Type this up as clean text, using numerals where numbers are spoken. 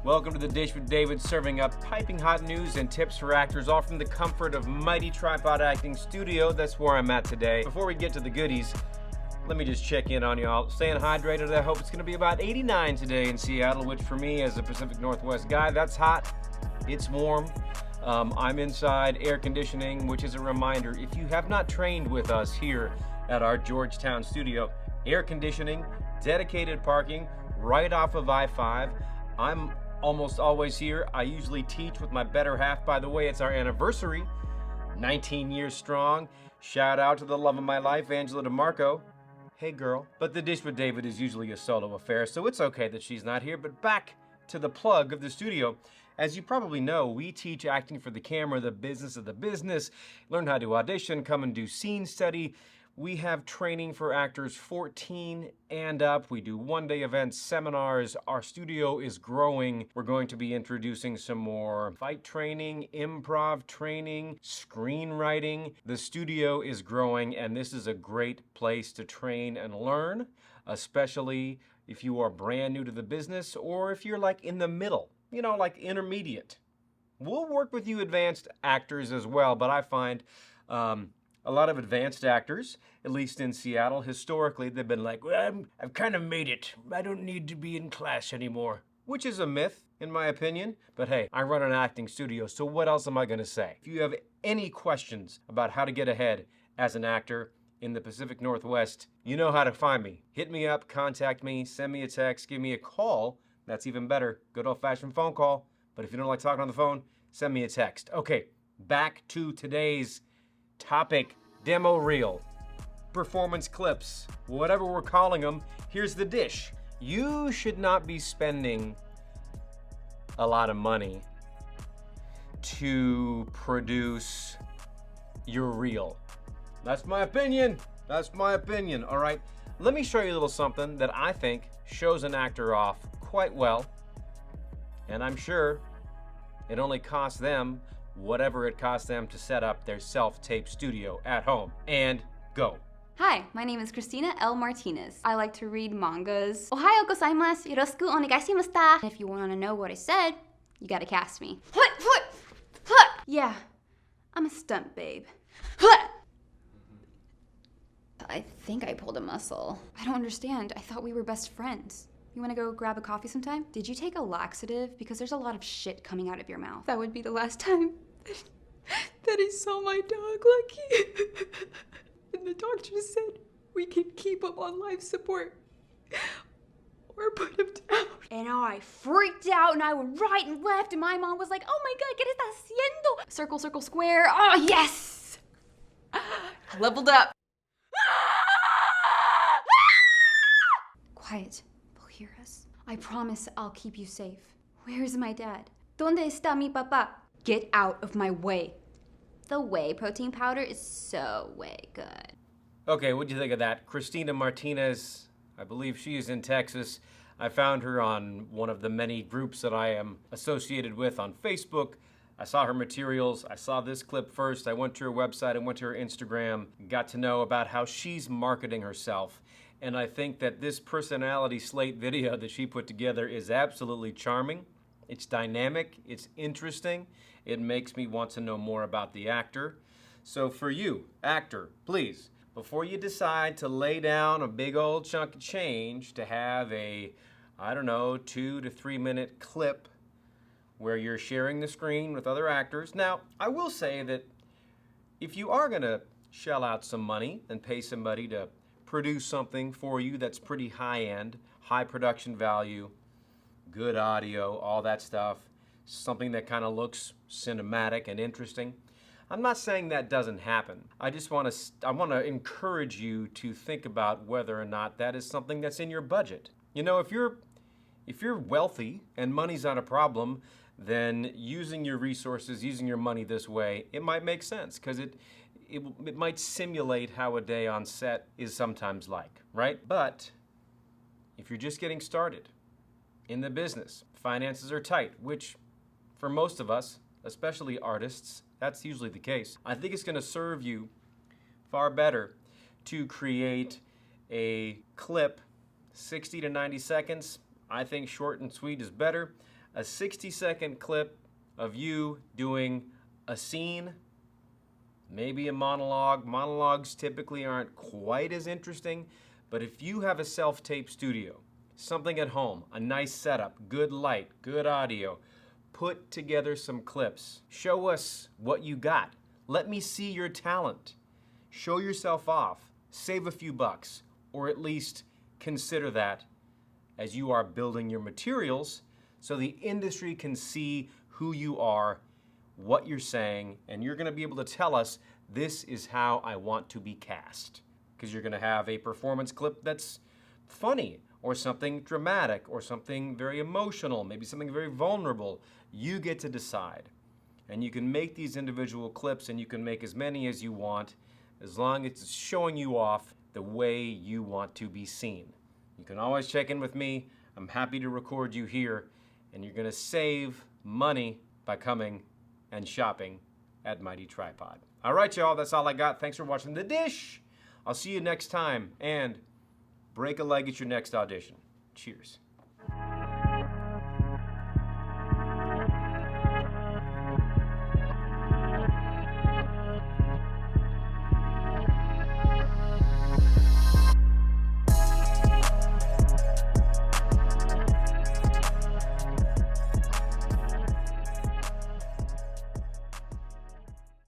Welcome to the Dish with David, serving up piping hot news and tips for actors, all from the comfort of Mighty Tripod Acting Studio. That's where I'm at today. Before we get to the goodies, let me just check in on y'all. Staying hydrated. I hope it's going to be about 89 today in Seattle, which for me as a Pacific Northwest guy, that's hot. It's warm. I'm inside, air conditioning, which is a reminder, if you have not trained with us here at our Georgetown studio, air conditioning, dedicated parking, right off of I-5. I'm almost always here. I usually teach with my better half. By the way, it's our anniversary, 19 years strong. Shout out to the love of my life, Angela DeMarco. Hey girl. But the Dish with David is usually a solo affair, so it's okay that she's not here. But back to the plug of the studio. As you probably know, we teach acting for the camera, the business of the business, learn how to audition, come and do scene study. We have training for actors 14 and up. We do one-day events, seminars. Our studio is growing. We're going to be introducing some more fight training, improv training, screenwriting. The studio is growing, and this is a great place to train and learn, especially if you are brand new to the business or if you're like in the middle, like intermediate. We'll work with you advanced actors as well, but I find a lot of advanced actors, at least in Seattle, historically, they've been like, well, I've kind of made it. I don't need to be in class anymore. Which is a myth, in my opinion. But hey, I run an acting studio, so what else am I going to say? If you have any questions about how to get ahead as an actor in the Pacific Northwest, you know how to find me. Hit me up, contact me, send me a text, give me a call. That's even better. Good old-fashioned phone call. But if you don't like talking on the phone, send me a text. Okay, back to today's topic, demo reel, performance clips, whatever we're calling them. Here's the dish. You should not be spending a lot of money to produce your reel. That's my opinion. That's my opinion. All right, let me show you a little something that I think shows an actor off quite well, and I'm sure it only costs them whatever it costs them to set up their self-tape studio at home. And go. Hi, my name is Christina L. Martinez. I like to read mangas. Ohayo gozaimasu. Yoroshiku onegaishimashita. If you want to know what I said, you gotta cast me. Yeah, I'm a stunt babe. I think I pulled a muscle. I don't understand. I thought we were best friends. You wanna go grab a coffee sometime? Did you take a laxative? Because there's a lot of shit coming out of your mouth. That would be the last time that I saw my dog, Lucky. And the doctor said we can keep him on life support or put him down. And I freaked out and I went right and left and my mom was like, oh my God, ¿qué estás haciendo? Circle, circle, square. Oh, yes! I leveled up. Quiet. They'll hear us. I promise I'll keep you safe. Where's my dad? ¿Dónde está mi papá? Get out of my way. The whey protein powder is so way good. Okay, what'd you think of that? Christina Martinez, I believe she is in Texas. I found her on one of the many groups that I am associated with on Facebook. I saw her materials. I saw this clip first. I went to her website. I went to her Instagram. Got to know about how she's marketing herself. And I think that this personality slate video that she put together is absolutely charming. It's dynamic. It's interesting. It makes me want to know more about the actor. So for you, actor, please, before you decide to lay down a big old chunk of change to have a, 2 to 3 minute clip where you're sharing the screen with other actors. Now, I will say that if you are gonna shell out some money and pay somebody to produce something for you that's pretty high-end, high production value, good audio, all that stuff, something that kind of looks cinematic and interesting. I'm not saying that doesn't happen. I want to encourage you to think about whether or not that is something that's in your budget. If you're wealthy and money's not a problem, then using your resources, using your money this way, it might make sense because it might simulate how a day on set is sometimes like, right? But if you're just getting started in the business, finances are tight, which for most of us, especially artists, that's usually the case. I think it's gonna serve you far better to create a clip, 60 to 90 seconds. I think short and sweet is better. a 60-second clip of you doing a scene, maybe a monologue. Monologues typically aren't quite as interesting, but if you have a self-tape studio, something at home, a nice setup, good light, good audio, put together some clips. Show us what you got. Let me see your talent. Show yourself off. Save a few bucks, or at least consider that as you are building your materials so the industry can see who you are, what you're saying, and you're gonna be able to tell us, this is how I want to be cast. Because you're gonna have a performance clip that's funny, or something dramatic, or something very emotional, maybe something very vulnerable. You get to decide. And you can make these individual clips, and you can make as many as you want, as long as it's showing you off the way you want to be seen. You can always check in with me. I'm happy to record you here, and you're gonna save money by coming and shopping at Mighty Tripod. All right, y'all, that's all I got. Thanks for watching The Dish. I'll see you next time, and break a leg at your next audition. Cheers.